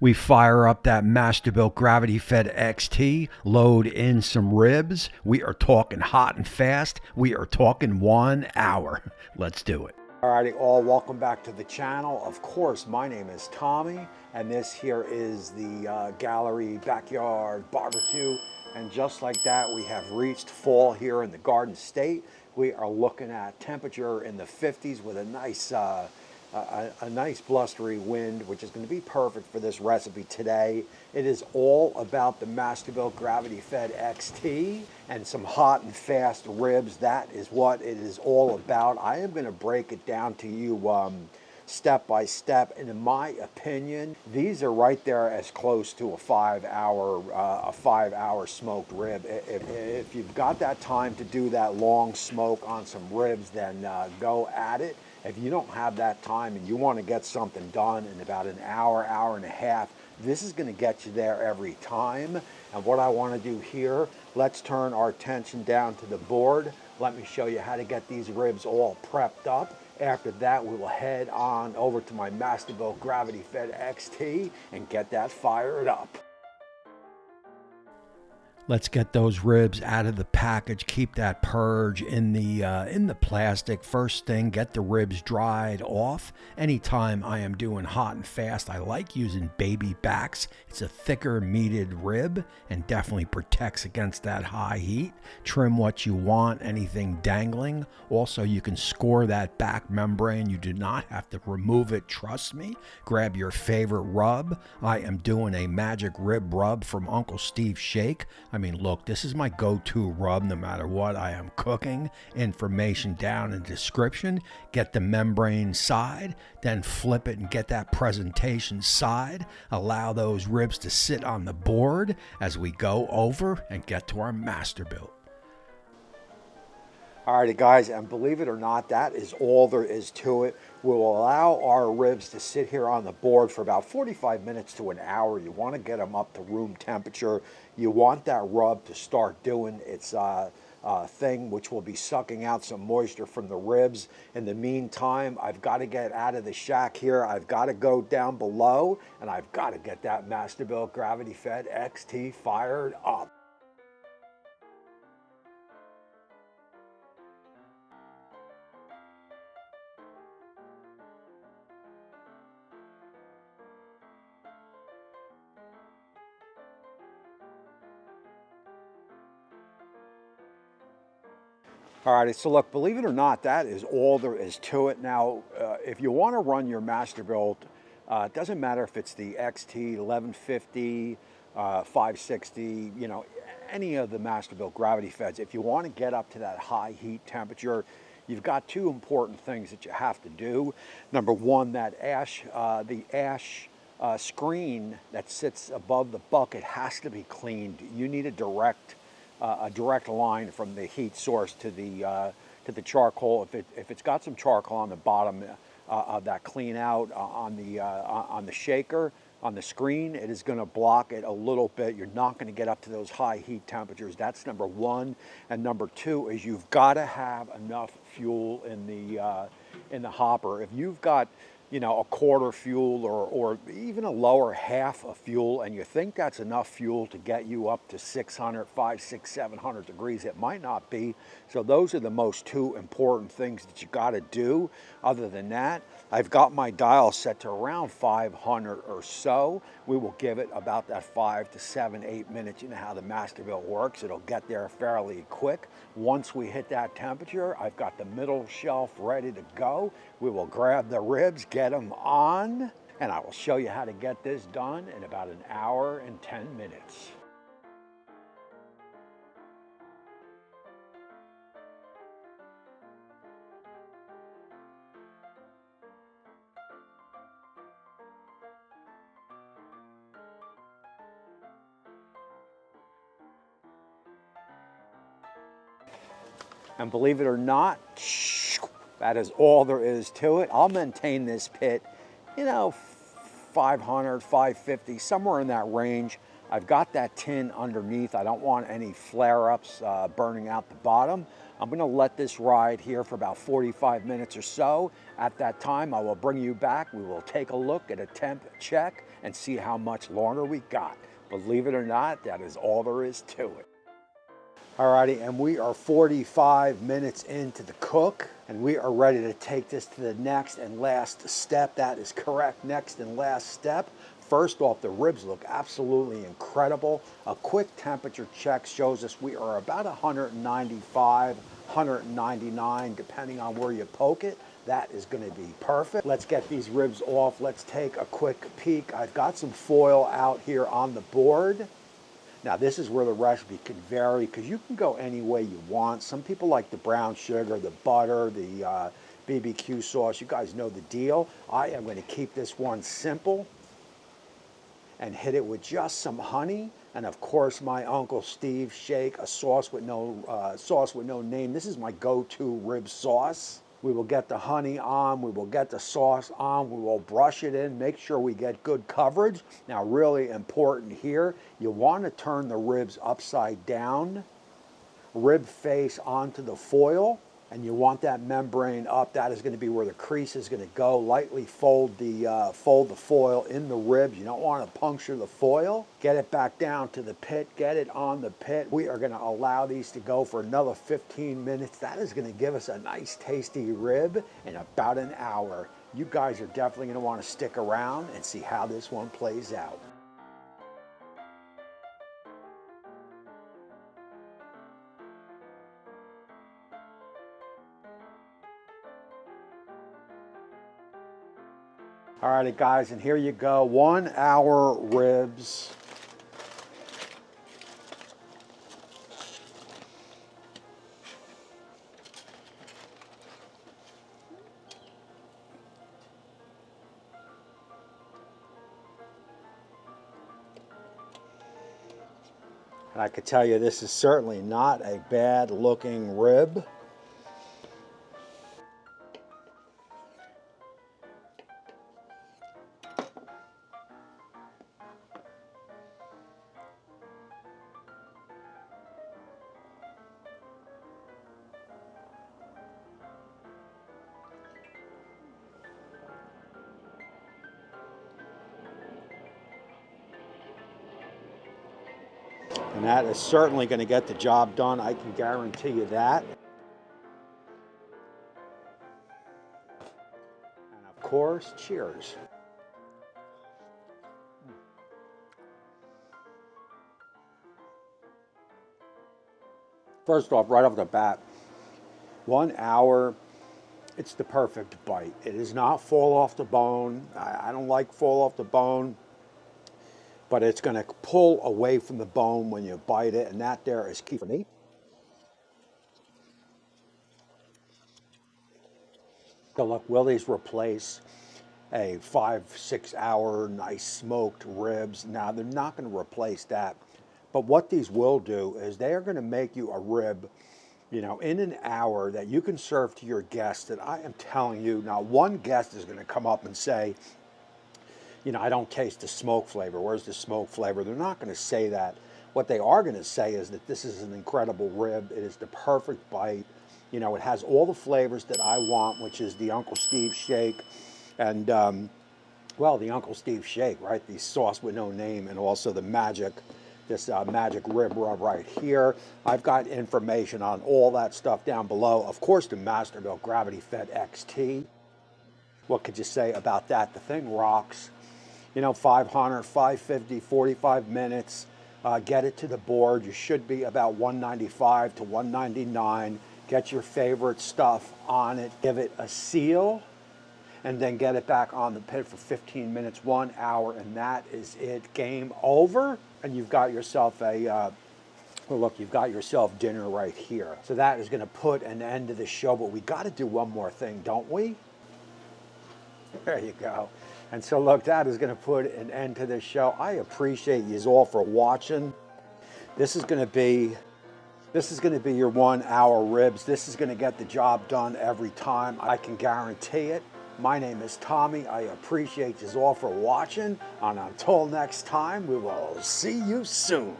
We fire up that Masterbuilt GravityFed XT, load in some ribs. We are talking hot and fast. We are talking 1 hour. Let's do it. Alrighty, all, welcome back to the channel. Of course, my name is Tommy, and this here is the gallery backyard barbecue. And just like that, we have reached fall here in the Garden State. We are looking at temperature in the 50s with a nice blustery wind, which is going to be perfect for this recipe today. It is all about the Masterbuilt GravityFed XT and some hot and fast ribs. That is what it is all about. I am going to break it down to you step by step, and in my opinion, these are right there as close to a 5-hour smoked rib. If you've got that time to do that long smoke on some ribs, then go at it. If you don't have that time and you want to get something done in about an hour, hour and a half, this is going to get you there every time. And what I want to do here, let's turn our attention down to the board. Let me show you how to get these ribs all prepped up. After that, we will head on over to my Masterbuilt GravityFed XT and get that fired up. Let's get those ribs out of the package. Keep that purge in the plastic. First thing, get the ribs dried off. Anytime I am doing hot and fast, I like using baby backs. It's a thicker meated rib and definitely protects against that high heat. Trim what you want, anything dangling. Also, you can score that back membrane. You do not have to remove it, trust me. Grab your favorite rub. I am doing a magic rib rub from Uncle Steve's Shake. I mean, look, this is my go-to rub no matter what I am cooking. Information down in the description. Get the membrane side, then flip it and get that presentation side. Allow those ribs to sit on the board as we go over and get to our Masterbuilt. Alrighty guys, and believe it or not, that is all there is to it. We'll allow our ribs to sit here on the board for about 45 minutes to an hour. You want to get them up to room temperature. You want that rub to start doing its thing, which will be sucking out some moisture from the ribs. In the meantime, I've got to get out of the shack here. I've got to go down below, and I've got to get that Masterbuilt GravityFed XT fired up. All right, so look, believe it or not, that is all there is to it. Now, if you want to run your Masterbuilt, it doesn't matter if it's the XT, 1150, 560, you know, any of the Masterbuilt GravityFeds. If you want to get up to that high heat temperature, you've got two important things that you have to do. Number one, that the ash screen that sits above the bucket has to be cleaned. You need a direct line from the heat source to the charcoal. If it's got some charcoal on the bottom of that clean out on the shaker, on the screen, it is going to block it a little bit. You're not going to get up to those high heat temperatures. That's number one. And number two is you've got to have enough fuel in the hopper. If you've got, you know, a quarter fuel or even a lower half of fuel, and you think that's enough fuel to get you up to 600, 500, 600, 700 degrees, it might not be. So those are the most two important things that you got to do. Other than that, I've got my dial set to around 500 or so. We will give it about that 5 to 7, 8 minutes. You know how the Masterbuilt works. It'll get there fairly quick. Once we hit that temperature, I've got the middle shelf ready to go. We will grab the ribs, get them on, and I will show you how to get this done in about an hour and 10 minutes. And believe it or not, that is all there is to it. I'll maintain this pit, you know, 500, 550, somewhere in that range. I've got that tin underneath. I don't want any flare-ups burning out the bottom. I'm gonna let this ride here for about 45 minutes or so. At that time, I will bring you back. We will take a look at a temp check, and see how much longer we got. Believe it or not, that is all there is to it. Alrighty, and we are 45 minutes into the cook, and we are ready to take this to the next and last step. That is correct, next and last step. First off, the ribs look absolutely incredible. A quick temperature check shows us we are about 195, 199, depending on where you poke it. That is going to be perfect. Let's get these ribs off. Let's take a quick peek. I've got some foil out here on the board. Now this is where the recipe can vary because you can go any way you want. Some people like the brown sugar, the butter, the BBQ sauce. You guys know the deal. I am going to keep this one simple and hit it with just some honey and of course my Uncle Steve shake, a sauce with no name. This is my go-to rib sauce. We will get the honey on, we will get the sauce on, we will brush it in, make sure we get good coverage. Now really important here, you want to turn the ribs upside down, rib face onto the foil, and you want that membrane up. That is going to be where the crease is going to go. Lightly fold the foil in the ribs. You don't want to puncture the foil. Get it back down to the pit. Get it on the pit. We are going to allow these to go for another 15 minutes. That is going to give us a nice tasty rib in about an hour. You guys are definitely going to want to stick around and see how this one plays out. Alrighty guys, and here you go, 1 hour ribs. And I could tell you this is certainly not a bad looking rib. And that is certainly going to get the job done. I can guarantee you that. And of course, cheers. First off, right off the bat, 1 hour, it's the perfect bite. It does not fall off the bone. I don't like fall off the bone, but it's going to pull away from the bone when you bite it, and that there is key for me. So look, will these replace a 5-6 hour nice smoked ribs? Now they're not going to replace that, but what these will do is they are going to make you a rib, you know, in an hour that you can serve to your guests. That I am telling you, now one guest is going to come up and say, you know, I don't taste the smoke flavor. Where's the smoke flavor? They're not going to say that. What they are going to say is that this is an incredible rib. It is the perfect bite. You know, it has all the flavors that I want, which is the Uncle Steve shake and, well, the Uncle Steve shake, right? The sauce with no name, and also the magic, this magic rib rub right here. I've got information on all that stuff down below. Of course, the Masterbuilt GravityFed XT. What could you say about that? The thing rocks. You know, 500, 550, 45 minutes. Get it to the board. You should be about 195 to 199. Get your favorite stuff on it. Give it a seal, and then get it back on the pit for 15 minutes, 1 hour, and that is it. Game over, and you've got yourself a, well, look, you've got yourself dinner right here. So that is going to put an end to the show, but we got to do one more thing, don't we? There you go. And so look, that is going to put an end to this show. I appreciate you all for watching. This is going to be your 1 hour ribs. This is going to get the job done every time. I can guarantee it. My name is Tommy. I appreciate you all for watching. And until next time, we will see you soon.